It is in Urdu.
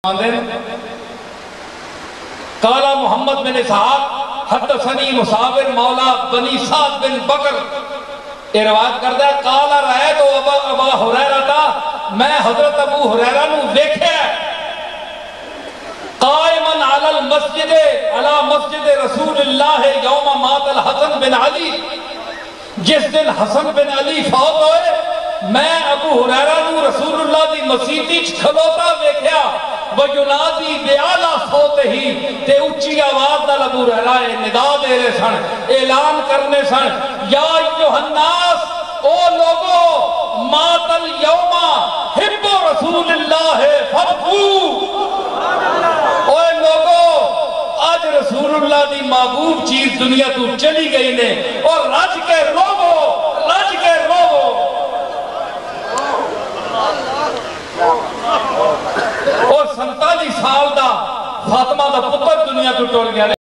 قال محمد بن اسحاق حدثنی مصابر مولا بنی سعد بن بکر یہ روایت کرتا ہے قال رأیت ابا ہریرہ میں حضرت ابو ہریرہ نو دیکھیا قائما علی المسجد علی مسجد رسول اللہ یوم مات الحسن بن علی جس دن حسن بن علی فوت ہوئے میں ابو ہریرہ نو رسول اللہ دی مسیتی کھلوتا دیکھیا وَيُنَادِي بِعَلَى صَوْتِهِ تے اچھی آواز نال ابو ہریرہ ندا دے رہے سن اعلان کرنے سن یا ایھا الناس او لوگو مات اليوم حب رسول اللہ فبکو اوے لوگو آج رسول اللہ دی محبوب چیز دنیا تو چلی گئی نے اور رج کے روو رج کے روو اور 47 سال دا فاطمہ دا پتر دنیا تو ٹول گیا